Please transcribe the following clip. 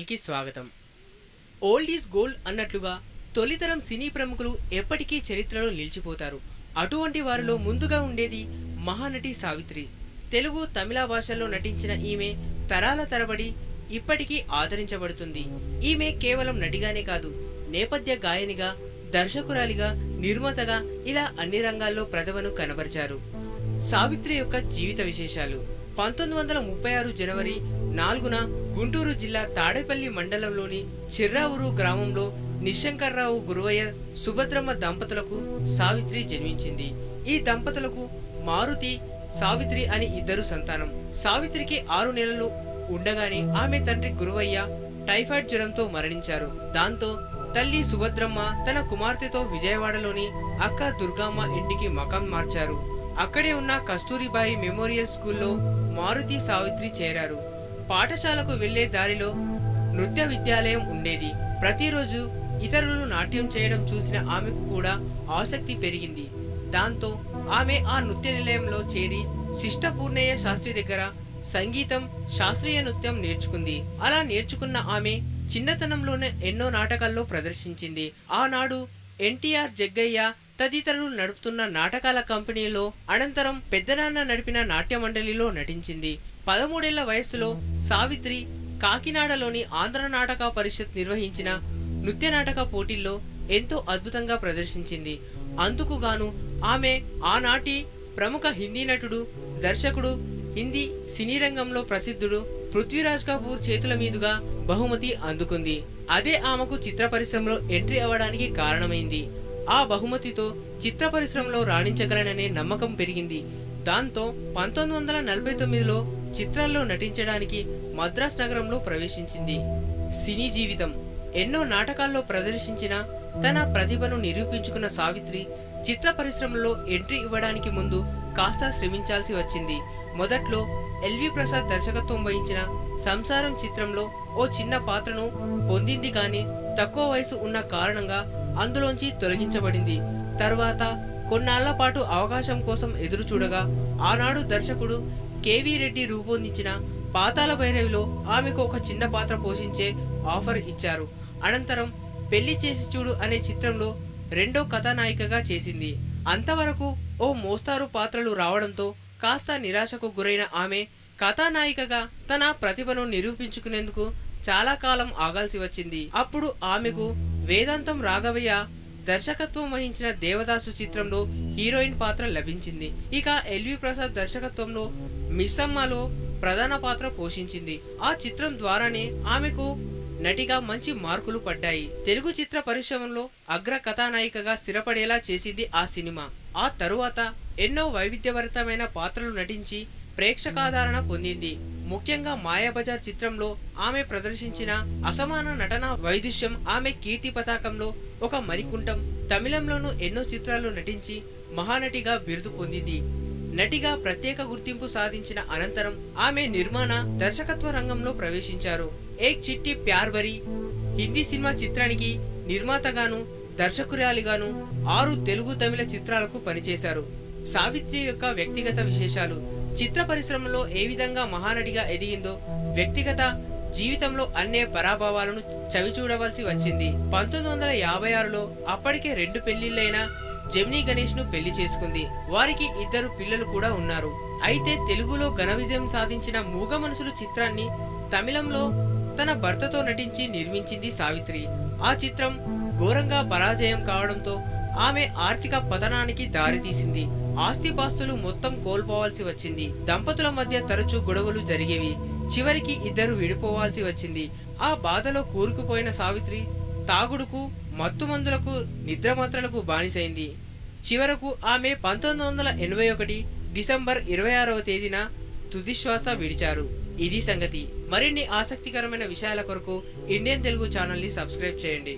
ఛానల్కి స్వాగతం. Old is gold అన్నట్లుగా తొలితరం సినీ ప్రముఖులు ఎప్పటికీ చరిత్రలో నిలిచిపోతారు. అటువంటి వారిలో ముందుగా ఉండేది మహానటి సావిత్రి. తెలుగు, తమిళ భాషల్లో నటించిన ఈమె తరాల తరబడి ఇప్పటికీ ఆదరించబడుతుంది. ఈమె కేవలం నటిగానే కాదు, నేపథ్య గాయనిగా, దర్శకురాలిగా, నిర్మాతగా ఇలా అన్ని రంగాల్లో ప్రతిభను కనబరిచారు. సావిత్రి యొక్క జీవిత విశేషాలు. 1936 జనవరి 4న గుంటూరు జిల్లా తాడేపల్లి మండలంలోని చిర్రావూరు గ్రామంలో నిశంకర్రావు గురువయ్య సుభద్రమ్మ దంపతులకు సావిత్రి జన్మించింది. ఈ దంపతులకు మారుతి, సావిత్రి అని ఇద్దరు సంతానం. సావిత్రికి 6 నెలలు ఉండగానే ఆమె తండ్రి గురువయ్య టైఫాయిడ్ జ్వరంతో మరణించారు. దాంతో తల్లి సుభద్రమ్మ తన కుమార్తెతో విజయవాడలోని అక్క దుర్గమ్మ ఇంటికి మకాం మార్చారు. అక్కడే ఉన్న కస్తూరిబాయి మెమోరియల్ స్కూల్లో మారుతి, సావిత్రి చేరారు. పాఠశాలకు వెళ్లే దారిలో నృత్య విద్యాలయం ఉండేది. ప్రతిరోజు ఇతరులు నాట్యం చేయడం చూసిన ఆమెకు కూడా ఆసక్తి పెరిగింది. దాంతో ఆమె ఆ నృత్య నిలయంలో చేరి శిష్టపూర్ణయ్య శాస్త్రి దగ్గర సంగీతం, శాస్త్రీయ నృత్యం నేర్చుకుంది. అలా నేర్చుకున్న ఆమె చిన్నతనంలోనే ఎన్నో నాటకాల్లో ప్రదర్శించింది. ఆనాడు ఎన్టీఆర్, జగ్గయ్య తదితరులు నడుపుతున్న నాటకాల కంపెనీలో, అనంతరం పెద్దనాన్న నడిపిన నాట్య మండలిలో నటించింది. 13 ఏళ్ల వయస్సులో సావిత్రి కాకినాడలోని ఆంధ్ర నాటక పరిషత్ నిర్వహించిన నృత్య నాటక పోటీల్లో ఎంతో అద్భుతంగా ప్రదర్శించింది. అందుకు గాను ఆమె ఆనాటి ప్రముఖ హిందీ నటుడు, దర్శకుడు, హిందీ సినీ రంగంలో ప్రసిద్ధుడు పృథ్వీరాజ్ కపూర్ చేతుల మీదుగా బహుమతి అందుకుంది. అదే ఆమెకు చిత్ర పరిశ్రమలో ఎంట్రీ అవ్వడానికి కారణమైంది. ఆ బహుమతితో చిత్ర పరిశ్రమలో రాణించగలననే నమ్మకం పెరిగింది. దాంతో 1949లో చిత్రాల్లో నటించడానికి మద్రాస్ నగరంలో ప్రవేశించింది. సినీ జీవితం. ఎన్నో నాటకాల్లో ప్రదర్శించిన తన ప్రతిభను నిరూపించుకున్న సావిత్రి చిత్ర పరిశ్రమలో ఎంట్రీ ఇవ్వడానికి ముందు కాస్త శ్రమించాల్సి వచ్చింది. మొదట్లో ఎల్వి ప్రసాద్ దర్శకత్వం వహించిన సంసారం చిత్రంలో ఓ చిన్న పాత్రను పొందింది, కానీ తక్కువ వయసు ఉన్న కారణంగా అందులోంచి తొలగించబడింది. తర్వాత కొన్నాళ్ల పాటు అవకాశం కోసం ఎదురు చూడగా ఆనాడు దర్శకుడు కేవీ రెడ్డి రూపొందించిన పాతాళ భైరవిలో ఆమెకు ఒక చిన్న పాత్ర పోషించే ఆఫర్ ఇచ్చారు. అనంతరం పెళ్లి చేసి చూడు అనే చిత్రంలో రెండో కథానాయికగా చేసింది. అంతవరకు ఓ మోస్తారు పాత్రలు రావడంతో కాస్త నిరాశకు గురైన ఆమె కథానాయికగా తన ప్రతిభను నిరూపించుకునేందుకు చాలా కాలం ఆగాల్సి వచ్చింది. అప్పుడు ఆమెకు వేదాంతం రాఘవయ్య దర్శకత్వం వహించిన దేవదాసు చిత్రంలో హీరోయిన్ పాత్ర లభించింది. ఇక ఎల్వి ప్రసాద్ దర్శకత్వంలో మిస్సమ్మలో ప్రధాన పాత్ర పోషించింది. ఆ చిత్రం ద్వారానే ఆమెకు నటిగా మంచి మార్కులు పడ్డాయి. తెలుగు చిత్ర పరిశ్రమలో అగ్ర కథానాయికగా స్థిరపడేలా చేసింది ఆ సినిమా. ఆ తరువాత ఎన్నో వైవిధ్యభరితమైన పాత్రలు నటించి ప్రేక్షకాదరణ పొందింది. ముఖ్యంగా మాయాబజార్ చిత్రంలో ఆమె ప్రదర్శించిన అసమాన నటన వైదుష్యం ఆమె కీర్తి పతాకంలో ఒక మణికుంఠం. తమిళంలోనూ ఎన్నో చిత్రాల్లో నటించి మహానటిగా బిరుదు పొందింది. నటిగా ప్రత్యేక గుర్తింపు సాధించిన అనంతరం ఆమె నిర్మాణ, దర్శకత్వ రంగంలో ప్రవేశించారు. ఏక్ చిట్టి ప్యార్ భరీ హిందీ సినిమా చిత్రానికి నిర్మాతగాను, దర్శకురాలిగాను 6 తెలుగు, తమిళ చిత్రాలకు పనిచేశారు. సావిత్రి యొక్క వ్యక్తిగత విశేషాలు. చిత్ర పరిశ్రమలో ఏ విధంగా మహానటిగా ఎదిగిందో వ్యక్తిగత జీవితంలో అన్నే పరాభవాలను చవిచూడవలసి వచ్చింది. 1956లో అప్పటికే 2 పెళ్లిళ్లైన జెమినీ గణేష్ ను పెళ్లి చేసుకుంది. వారికి 2 పిల్లలు కూడా ఉన్నారు. అయితే తెలుగులో ఘన విజయం సాధించిన మూగ మనసులు చిత్రాన్ని తమిళంలో తన భర్తతో నటించి నిర్మించింది సావిత్రి. ఆ చిత్రం ఘోరంగా పరాజయం కావడంతో ఆమె ఆర్థిక పతనానికి దారితీసింది. ఆస్తిపాస్తులు మొత్తం కోల్పోవాల్సి వచ్చింది. దంపతుల మధ్య తరచూ గొడవలు జరిగేవి. చివరికి 2 విడిపోవాల్సి వచ్చింది. ఆ బాధలో కూరుకుపోయిన సావిత్రి తాగుడుకు, మత్తుమందులకు, నిద్రమాత్రలకు బానిసైంది. చివరకు ఆమె 1981 డిసెంబర్ 26వ తేదీన తుదిశ్వాస విడిచారు. ఇది సంగతి. మరిన్ని ఆసక్తికరమైన విషయాల కొరకు ఇండియన్ తెలుగు ఛానల్ని సబ్స్క్రైబ్ చేయండి.